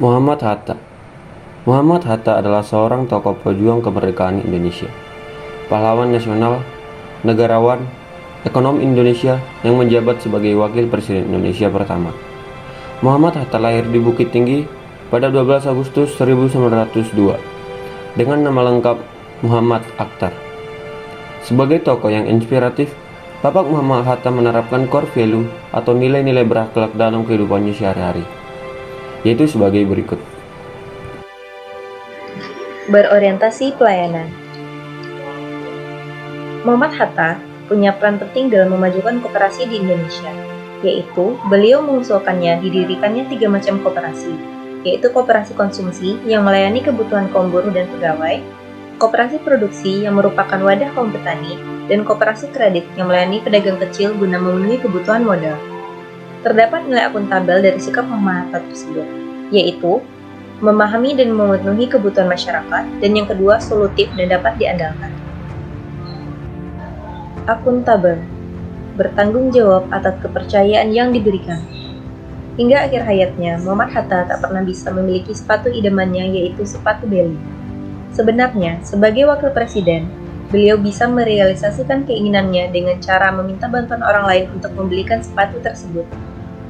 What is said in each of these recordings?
Muhammad Hatta. Muhammad Hatta adalah seorang tokoh pejuang kemerdekaan Indonesia, pahlawan nasional, negarawan, ekonom Indonesia yang menjabat sebagai Wakil Presiden Indonesia pertama. Muhammad Hatta lahir di Bukit Tinggi pada 12 Agustus 1902 dengan nama lengkap Muhammad Akhtar. Sebagai tokoh yang inspiratif, Bapak Muhammad Hatta menerapkan core value atau nilai-nilai berakhlak dalam kehidupannya sehari-hari, yaitu sebagai berikut. Berorientasi pelayanan. Muhammad Hatta punya peran penting dalam memajukan koperasi di Indonesia, yaitu beliau mengusulkannya didirikannya 3 macam koperasi, yaitu koperasi konsumsi yang melayani kebutuhan kaum buruh dan pegawai, koperasi produksi yang merupakan wadah kaum petani, dan koperasi kredit yang melayani pedagang kecil guna memenuhi kebutuhan modal. Terdapat nilai akuntabel dari sikap Muhammad Hatta tersebut, yaitu memahami dan memenuhi kebutuhan masyarakat, dan yang kedua, solutif dan dapat diandalkan. Akuntabel, bertanggung jawab atas kepercayaan yang diberikan. Hingga akhir hayatnya, Muhammad Hatta tak pernah bisa memiliki sepatu idamannya, yaitu sepatu Beli. Sebenarnya, sebagai wakil presiden, beliau bisa merealisasikan keinginannya dengan cara meminta bantuan orang lain untuk membelikan sepatu tersebut.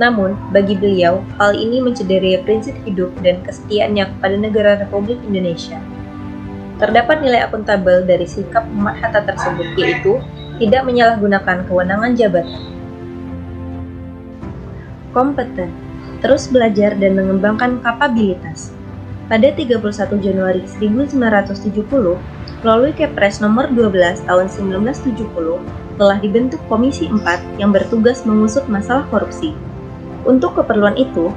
Namun, bagi beliau, hal ini mencederai prinsip hidup dan kesetiaannya kepada negara Republik Indonesia. Terdapat nilai akuntabel dari sikap Muhammad Hatta tersebut, yaitu tidak menyalahgunakan kewenangan jabatan. Kompeten, terus belajar dan mengembangkan kapabilitas. Pada 31 Januari 1970, melalui Kepres nomor 12 tahun 1970, telah dibentuk Komisi 4 yang bertugas mengusut masalah korupsi. Untuk keperluan itu,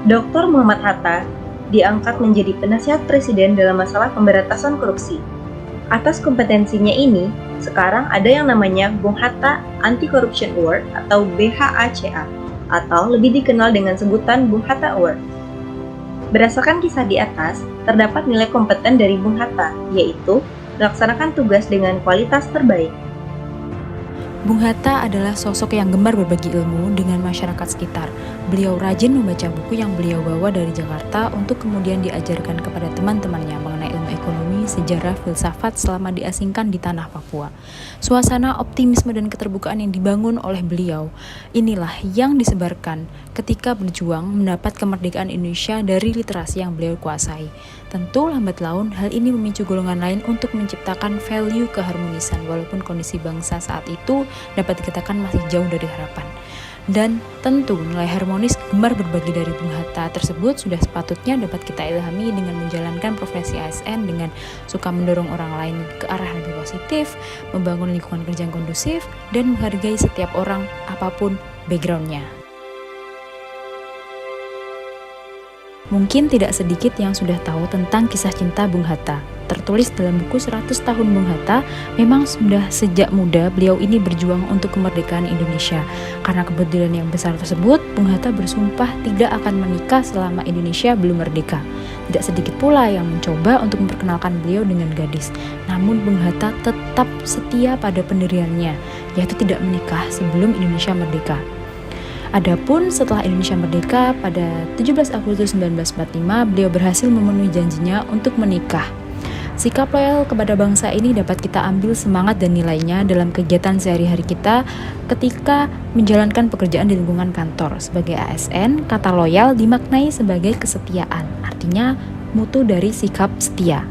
Dr. Muhammad Hatta diangkat menjadi penasihat presiden dalam masalah pemberantasan korupsi. Atas kompetensinya ini, sekarang ada yang namanya Bung Hatta Anti-Corruption Award atau BHACA, atau lebih dikenal dengan sebutan Bung Hatta Award. Berdasarkan kisah di atas, terdapat nilai kompeten dari Bung Hatta, yaitu melaksanakan tugas dengan kualitas terbaik. Bung Hatta adalah sosok yang gemar berbagi ilmu dengan masyarakat sekitar. Beliau rajin membaca buku yang beliau bawa dari Jakarta untuk kemudian diajarkan kepada teman-temannya mengenai ilmu ekonomi, sejarah, filsafat selama diasingkan di tanah Papua. Suasana optimisme dan keterbukaan yang dibangun oleh beliau, inilah yang disebarkan ketika berjuang mendapat kemerdekaan Indonesia dari literasi yang beliau kuasai. Tentu lambat laun hal ini memicu golongan lain untuk menciptakan value keharmonisan walaupun kondisi bangsa saat itu dapat dikatakan masih jauh dari harapan. Dan tentu nilai harmonis gemar berbagi dari Bung Hatta tersebut sudah sepatutnya dapat kita ilhami dengan menjalankan profesi ASN dengan suka mendorong orang lain ke arah lebih positif, membangun lingkungan kerja yang kondusif, dan menghargai setiap orang apapun backgroundnya. Mungkin tidak sedikit yang sudah tahu tentang kisah cinta Bung Hatta. Tertulis dalam buku 100 tahun Bung Hatta, memang sudah sejak muda beliau ini berjuang untuk kemerdekaan Indonesia. Karena kebetulan yang besar tersebut, Bung Hatta bersumpah tidak akan menikah selama Indonesia belum merdeka. Tidak sedikit pula yang mencoba untuk memperkenalkan beliau dengan gadis. Namun Bung Hatta tetap setia pada pendiriannya, yaitu tidak menikah sebelum Indonesia merdeka. Adapun setelah Indonesia merdeka pada 17 Agustus 1945, beliau berhasil memenuhi janjinya untuk menikah. Sikap loyal kepada bangsa ini dapat kita ambil semangat dan nilainya dalam kegiatan sehari-hari kita ketika menjalankan pekerjaan di lingkungan kantor. Sebagai ASN, kata loyal dimaknai sebagai kesetiaan, artinya mutu dari sikap setia.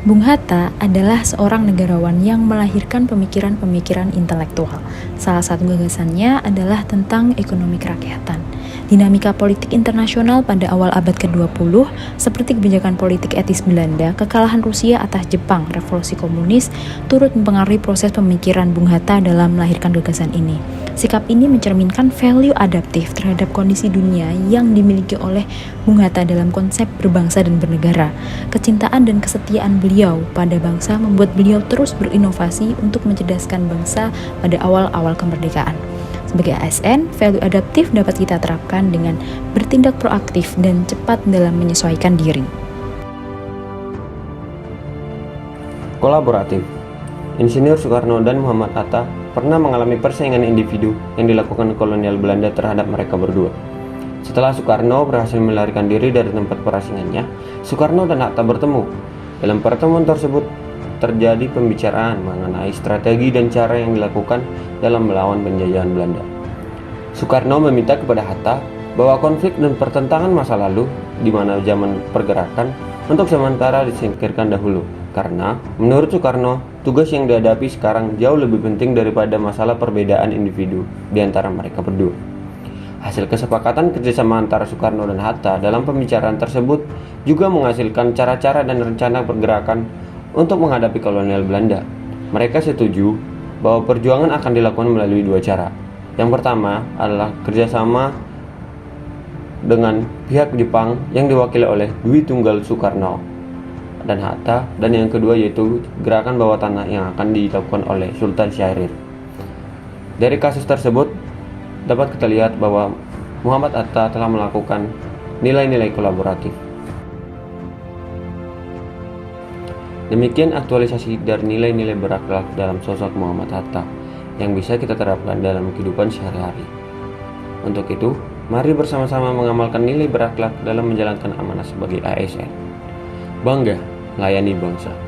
Bung Hatta adalah seorang negarawan yang melahirkan pemikiran-pemikiran intelektual. Salah satu gagasannya adalah tentang ekonomi kerakyatan. Dinamika politik internasional pada awal abad ke-20, seperti kebijakan politik etis Belanda, kekalahan Rusia atas Jepang, revolusi komunis, turut mempengaruhi proses pemikiran Bung Hatta dalam melahirkan gagasan ini. Sikap ini mencerminkan value adaptif terhadap kondisi dunia yang dimiliki oleh Bung Hatta dalam konsep berbangsa dan bernegara. Kecintaan dan kesetiaan beliau pada bangsa membuat beliau terus berinovasi untuk mencerdaskan bangsa pada awal-awal kemerdekaan. Sebagai ASN, value adaptif dapat kita terapkan dengan bertindak proaktif dan cepat dalam menyesuaikan diri. Kolaboratif. Insinyur Soekarno dan Muhammad Hatta pernah mengalami persaingan individu yang dilakukan kolonial Belanda terhadap mereka berdua. Setelah Soekarno berhasil melarikan diri dari tempat perasingannya, Soekarno dan Hatta bertemu. Dalam pertemuan tersebut terjadi pembicaraan mengenai strategi dan cara yang dilakukan dalam melawan penjajahan Belanda. Soekarno meminta kepada Hatta bahwa konflik dan pertentangan masa lalu di mana zaman pergerakan untuk sementara disingkirkan dahulu, karena menurut Soekarno, tugas yang dihadapi sekarang jauh lebih penting daripada masalah perbedaan individu di antara mereka berdua. Hasil kesepakatan kerjasama antara Soekarno dan Hatta dalam pembicaraan tersebut juga menghasilkan cara-cara dan rencana pergerakan untuk menghadapi kolonial Belanda. Mereka setuju bahwa perjuangan akan dilakukan melalui dua cara. Yang pertama adalah kerjasama dengan pihak Jepang yang diwakili oleh Dwi Tunggal Soekarno dan Hatta, dan yang kedua yaitu gerakan bawah tanah yang akan dilakukan oleh Sultan Syahrir. Dari kasus tersebut dapat kita lihat bahwa Muhammad Hatta telah melakukan nilai-nilai kolaboratif. Demikian aktualisasi dari nilai-nilai berakhlak dalam sosok Muhammad Hatta yang bisa kita terapkan dalam kehidupan sehari-hari. Untuk itu, mari bersama-sama mengamalkan nilai berakhlak dalam menjalankan amanah sebagai ASN. Bangga layani bangsa.